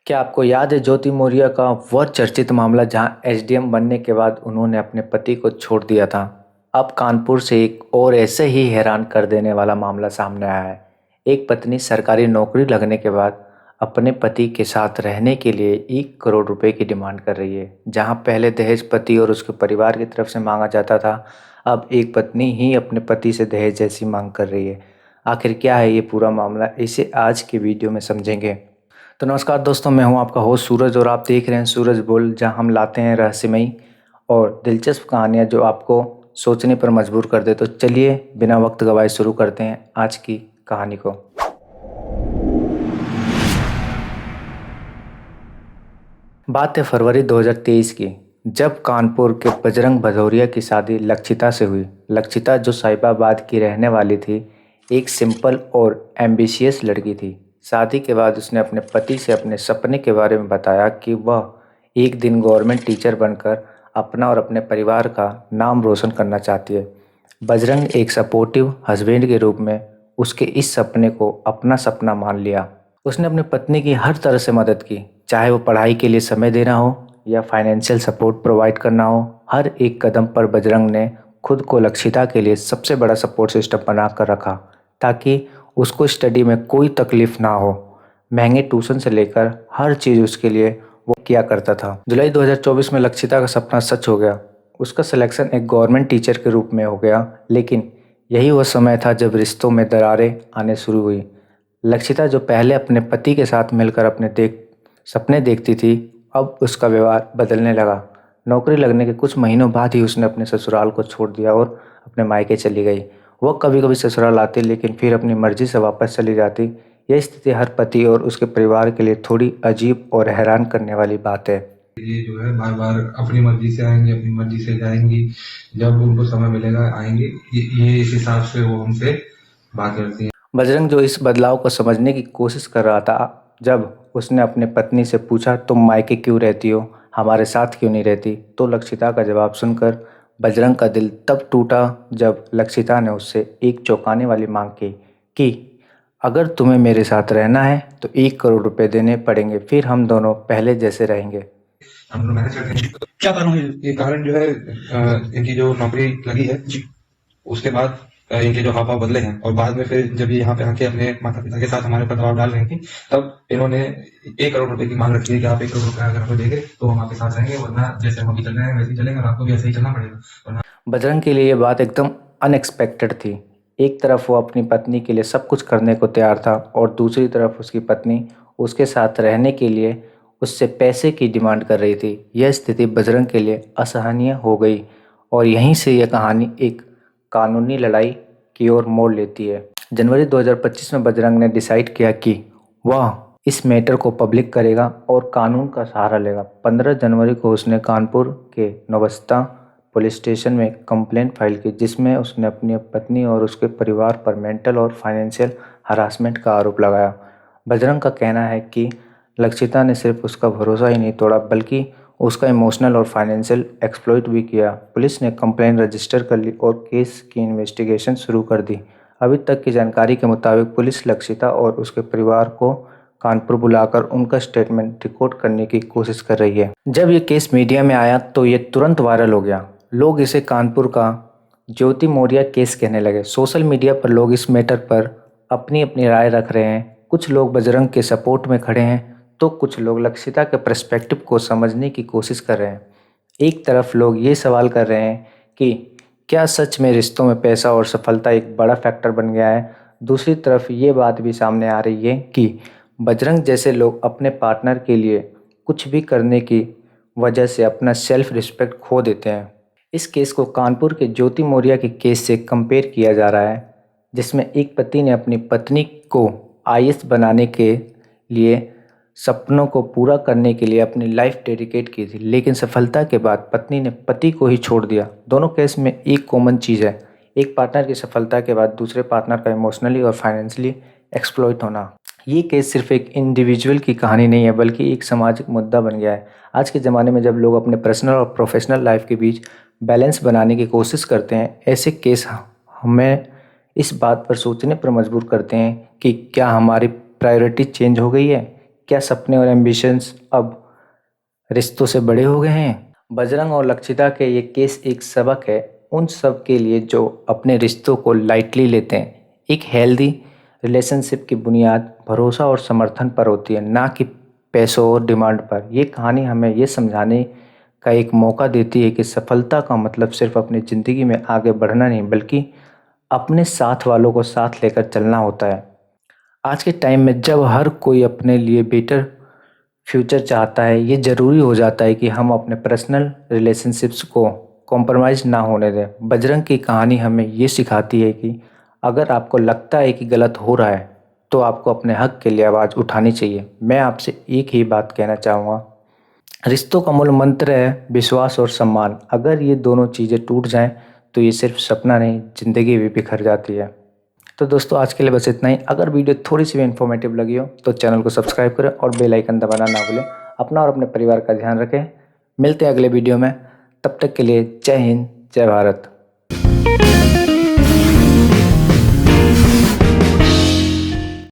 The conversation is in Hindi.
क्या आपको याद है ज्योति मौर्य का वह चर्चित मामला जहां एसडीएम बनने के बाद उन्होंने अपने पति को छोड़ दिया था। अब कानपुर से एक और ऐसे ही हैरान कर देने वाला मामला सामने आया है। एक पत्नी सरकारी नौकरी लगने के बाद अपने पति के साथ रहने के लिए 1 करोड़ रुपए की डिमांड कर रही है। जहां पहले दहेज पति और उसके परिवार की तरफ से मांगा जाता था, अब एक पत्नी ही अपने पति से दहेज जैसी मांग कर रही है। आखिर क्या है ये पूरा मामला, इसे आज के वीडियो में समझेंगे। तो नमस्कार दोस्तों, मैं हूं आपका होस्ट सूरज और आप देख रहे हैं सूरज बोल, जहां हम लाते हैं रहस्यमयी और दिलचस्प कहानियां जो आपको सोचने पर मजबूर कर दे। तो चलिए बिना वक्त गवाए शुरू करते हैं आज की कहानी को। बात है फरवरी 2023 की, जब कानपुर के बजरंग भदौरिया की शादी लक्षिता से हुई। लक्षिता, जो साहिबाबाद की रहने वाली थी, एक सिंपल और एम्बिशियस लड़की थी। शादी के बाद उसने अपने पति से अपने सपने के बारे में बताया कि वह एक दिन गवर्नमेंट टीचर बनकर अपना और अपने परिवार का नाम रोशन करना चाहती है। बजरंग एक सपोर्टिव हस्बैंड के रूप में उसके इस सपने को अपना सपना मान लिया। उसने अपनी पत्नी की हर तरह से मदद की, चाहे वो पढ़ाई के लिए समय देना हो या फाइनेंशियल सपोर्ट प्रोवाइड करना हो। हर एक कदम पर बजरंग ने खुद को लक्षिता के लिए सबसे बड़ा सपोर्ट सिस्टम बना कर रखा, ताकि उसको स्टडी में कोई तकलीफ ना हो। महंगे ट्यूशन से लेकर हर चीज़ उसके लिए वो किया करता था। जुलाई 2024 में लक्षिता का सपना सच हो गया। उसका सिलेक्शन एक गवर्नमेंट टीचर के रूप में हो गया, लेकिन यही वह समय था जब रिश्तों में दरारें आने शुरू हुई। लक्षिता, जो पहले अपने पति के साथ मिलकर अपने सपने देखती थी, अब उसका व्यवहार बदलने लगा। नौकरी लगने के कुछ महीनों बाद ही उसने अपने ससुराल को छोड़ दिया और अपने मायके चली गई। वह कभी कभी ससुराल आती, लेकिन फिर अपनी मर्जी से वापस चली जाती। यह स्थिति हर पति और उसके परिवार के लिए थोड़ी अजीब और हैरान करने वाली बात है। ये जो है बार बार अपनी मर्जी से आएंगे, अपनी मर्जी से जाएंगी। जब उनको समय मिलेगा आएंगे, ये इस हिसाब से वो हमसे बात करती है। बजरंग, जो इस बदलाव को समझने की कोशिश कर रहा था, जब उसने अपने पत्नी से पूछा, तुम मायके क्यों रहती हो, हमारे साथ क्यों नहीं रहती, तो लक्षिता का जवाब सुनकर बजरंग का दिल तब टूटा जब लक्षिता ने उससे एक चौंकाने वाली मांग की कि अगर तुम्हें मेरे साथ रहना है तो 1 करोड़ रुपए देने पड़ेंगे, फिर हम दोनों पहले जैसे रहेंगे। हम लोग मैनेज करते हैं। क्या कारण है? ये कारण जो है इनकी जो नौकरी लगी है जी, उसके बाद इनके जो हाव भाव बदले हैं, और बाद में फिर जब ये यहाँ पे आके अपने माता पिता के साथ हमारे ऊपर दबाव डाल रही थी, तब इन्होंने 1 करोड़ रुपए की मांग रखी है कि आप 1 करोड़ रुपया अगर हमें देंगे तो हम आपके साथ रहेंगे, वरना जैसे हम अभी चल रहे हैं वैसे ही चलेंगे और आपको भी ऐसे ही चलना पड़ेगा, वरना। बजरंग के लिए ये बात एकदम अनएक्सपेक्टेड थी। एक तरफ वो अपनी पत्नी के लिए सब कुछ करने को तैयार था और दूसरी तरफ उसकी पत्नी उसके साथ रहने के लिए उससे पैसे की डिमांड कर रही थी। यह स्थिति बजरंग के लिए असहनीय हो गई और यहीं से यह कहानी एक कानूनी लड़ाई की ओर मोड़ लेती है। जनवरी 2025 में बजरंग ने डिसाइड किया कि वह इस मैटर को पब्लिक करेगा और कानून का सहारा लेगा। 15 जनवरी को उसने कानपुर के नौबस्ता पुलिस स्टेशन में कंप्लेंट फाइल की, जिसमें उसने अपनी पत्नी और उसके परिवार पर मेंटल और फाइनेंशियल हरासमेंट का आरोप लगाया। बजरंग का कहना है कि लक्षिता ने सिर्फ उसका भरोसा ही नहीं तोड़ा, बल्कि उसका इमोशनल और फाइनेंशियल एक्सप्लॉइट भी किया। पुलिस ने कंप्लेंट रजिस्टर कर ली और केस की इन्वेस्टिगेशन शुरू कर दी। अभी तक की जानकारी के मुताबिक पुलिस लक्षिता और उसके परिवार को कानपुर बुलाकर उनका स्टेटमेंट रिकॉर्ड करने की कोशिश कर रही है। जब ये केस मीडिया में आया तो ये तुरंत वायरल हो गया। लोग इसे कानपुर का ज्योति मौर्य केस कहने लगे। सोशल मीडिया पर लोग इस मैटर पर अपनी अपनी राय रख रहे हैं। कुछ लोग बजरंग के सपोर्ट में खड़े हैं तो कुछ लोग लक्षिता के पर्सपेक्टिव को समझने की कोशिश कर रहे हैं। एक तरफ लोग ये सवाल कर रहे हैं कि क्या सच में रिश्तों में पैसा और सफलता एक बड़ा फैक्टर बन गया है। दूसरी तरफ ये बात भी सामने आ रही है कि बजरंग जैसे लोग अपने पार्टनर के लिए कुछ भी करने की वजह से अपना सेल्फ रिस्पेक्ट खो देते हैं। इस केस को कानपुर के ज्योति मौर्य के केस से कंपेयर किया जा रहा है, जिसमें एक पति ने अपनी पत्नी को आईएएस बनाने के लिए सपनों को पूरा करने के लिए अपनी लाइफ डेडिकेट की थी, लेकिन सफलता के बाद पत्नी ने पति को ही छोड़ दिया। दोनों केस में एक कॉमन चीज़ है, एक पार्टनर की सफलता के बाद दूसरे पार्टनर का इमोशनली और फाइनेंशियली एक्सप्लॉइट होना। ये केस सिर्फ एक इंडिविजुअल की कहानी नहीं है, बल्कि एक सामाजिक मुद्दा बन गया है। आज के ज़माने में जब लोग अपने पर्सनल और प्रोफेशनल लाइफ के बीच बैलेंस बनाने की कोशिश करते हैं, ऐसे केस हमें इस बात पर सोचने पर मजबूर करते हैं कि क्या हमारी प्रायोरिटी चेंज हो गई है क्या सपने और एम्बिशंस अब रिश्तों से बड़े हो गए हैं? बजरंग और लक्षिता के ये केस एक सबक है उन सब के लिए जो अपने रिश्तों को लाइटली लेते हैं। एक हेल्दी रिलेशनशिप की बुनियाद भरोसा और समर्थन पर होती है, ना कि पैसों और डिमांड पर। ये कहानी हमें ये समझाने का एक मौका देती है कि सफलता का मतलब सिर्फ अपनी ज़िंदगी में आगे बढ़ना नहीं, बल्कि अपने साथ वालों को साथ लेकर चलना होता है। आज के टाइम में जब हर कोई अपने लिए बेटर फ्यूचर चाहता है, ये ज़रूरी हो जाता है कि हम अपने पर्सनल रिलेशनशिप्स को कॉम्प्रोमाइज़ ना होने दें। बजरंग की कहानी हमें ये सिखाती है कि अगर आपको लगता है कि गलत हो रहा है तो आपको अपने हक के लिए आवाज़ उठानी चाहिए। मैं आपसे एक ही बात कहना चाहूँगा, रिश्तों का मूल मंत्र है विश्वास और सम्मान। अगर ये दोनों चीज़ें टूट जाएं तो ये सिर्फ सपना नहीं, ज़िंदगी भी बिखर जाती है। तो दोस्तों आज के लिए बस इतना ही। अगर वीडियो थोड़ी सी भी इन्फॉर्मेटिव लगी हो तो चैनल को सब्सक्राइब करें और बेल आइकन दबाना ना भूलें। अपना और अपने परिवार का ध्यान रखें। मिलते हैं अगले वीडियो में, तब तक के लिए जय हिंद, जय भारत।